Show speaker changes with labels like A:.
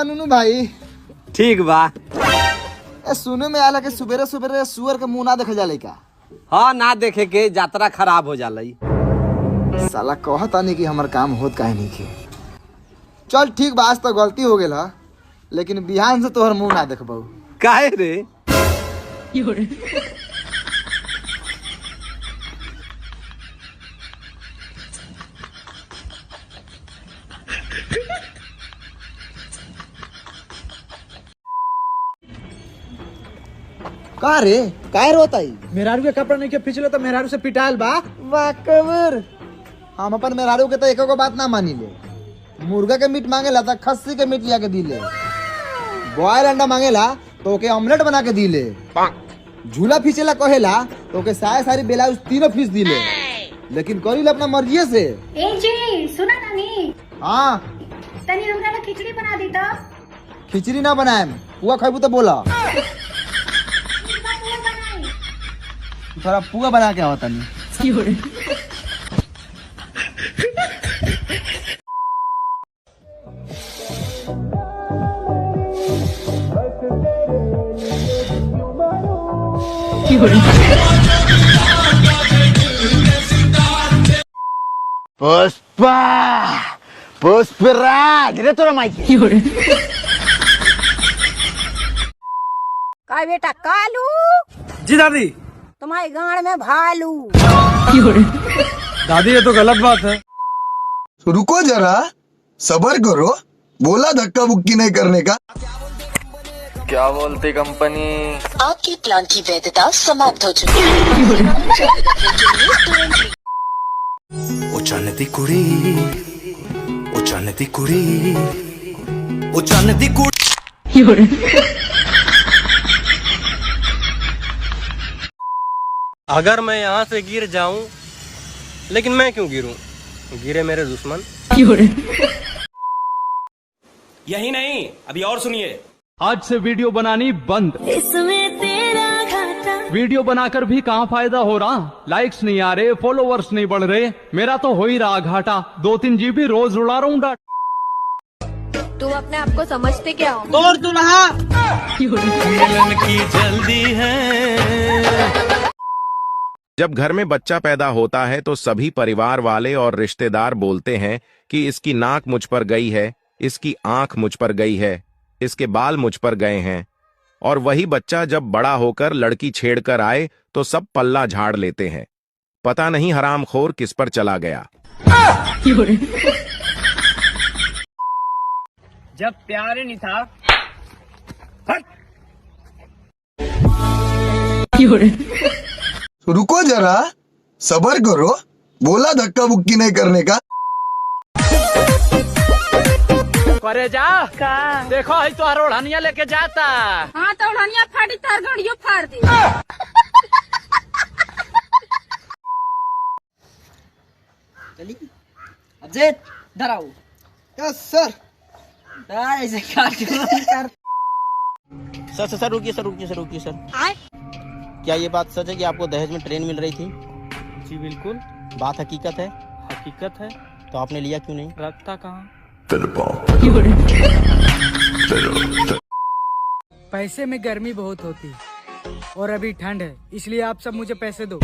A: नूनू भाई।
B: ठीक बा।
A: सुने में आला के सुबेरे सुबेरे सुअर के मुंह ना देखल जाले का।
B: हाँ ना देखे के यात्रा खराब हो जाला।
A: साला कहता नहीं कि हमार काम होत काहे नहीं के। चल ठीक बा, आज तो गलती हो गेल हा, लेकिन बिहान से तोहर मुंह ना देखबो।
B: काहे रे?
A: का रे काहे रोताई?
C: मेहरारू के कपड़ा नहीं के पिछले तो मेहरारू से पिटाइल बा।
A: वाकबर हम अपन मेहरारू के तो एको को बात ना मानी ले। मुर्गा के मीट मांगेला तो खस्सी के मीट लिया के दिले। बॉयल अंडा मांगेला तो ओके ऑमलेट बना के दिले। झूला फीचेला कहेला तो ओके सारी ब्लाउज तीनों फीस दिले। लेकिन करी अपना मर्जी से।
D: ए जी सुना नानी।
A: हाँ
D: तनी हमरा ला खिचड़ी बना दी तो।
A: खिचड़ी ना बनाए, पुआ खाबू तो बोला। थोड़ा पुआ बना के आओ तनी।
E: पुष्पा पुष्पराज रे तोरा माइक
F: का बेटा कालू?
C: जी दादी।
F: तुम्हारे गाड़ में भालू।
C: दादी ये तो गलत बात है।
G: रुको जरा, सबर करो। बोला धक्का बुक्की नहीं करने का।
H: क्या बोलती कंपनी?
I: आपके प्लान की वैधता समाप्त हो चुकी है।
J: ओ चन्नती कुड़ी, ओ चन्नती कुड़ी, ओ चन्नती कुड़ी।
B: अगर मैं यहाँ से गिर जाऊं, लेकिन मैं क्यों गिरूं? गिरे मेरे दुश्मन।
K: यही नहीं, अभी और सुनिए।
L: आज से वीडियो बनानी बंद।
I: इसमें तेरा घाटा।
L: वीडियो बनाकर भी कहाँ फायदा हो रहा? लाइक्स नहीं आ रहे, फॉलोवर्स नहीं बढ़ रहे, मेरा तो हो ही रहा घाटा। 2-3 GB रोज उड़ा रहा हूँ डाटा।
F: तुम अपने आप को समझते क्या हो?
C: तोड़ तू रहा।
J: मिलन की जल्दी है।
M: जब घर में बच्चा पैदा होता है तो सभी परिवार वाले और रिश्तेदार बोलते हैं कि इसकी नाक मुझ पर गई है, इसकी आंख मुझ पर गई है, इसके बाल मुझ पर गए हैं। और वही बच्चा जब बड़ा होकर लड़की छेड़कर आए तो सब पल्ला झाड़ लेते हैं। पता नहीं हरामखोर किस पर चला गया।
C: जब प्यार नहीं था।
G: रुको जरा, सबर करो। बोला धक्का बुक्की नहीं करने का।
C: करे जा का? देखो ही तो ओढ़निया लेके जाता।
F: हाँ तो ओढ़निया फाड़ी तार गड़ियों फाड़ दी।
C: चली अजय डराओ।
A: Yes sir.
C: ऐसे कर।
E: सर रुकिए सर। क्या ये बात सच है कि आपको दहेज में ट्रेन मिल रही थी?
C: जी बिल्कुल।
E: बात हकीकत है?
C: हकीकत है।
E: तो आपने लिया क्यों नहीं?
C: रखता कहाँ? पैसे में गर्मी बहुत होती है और अभी ठंड है, इसलिए आप सब मुझे पैसे दो।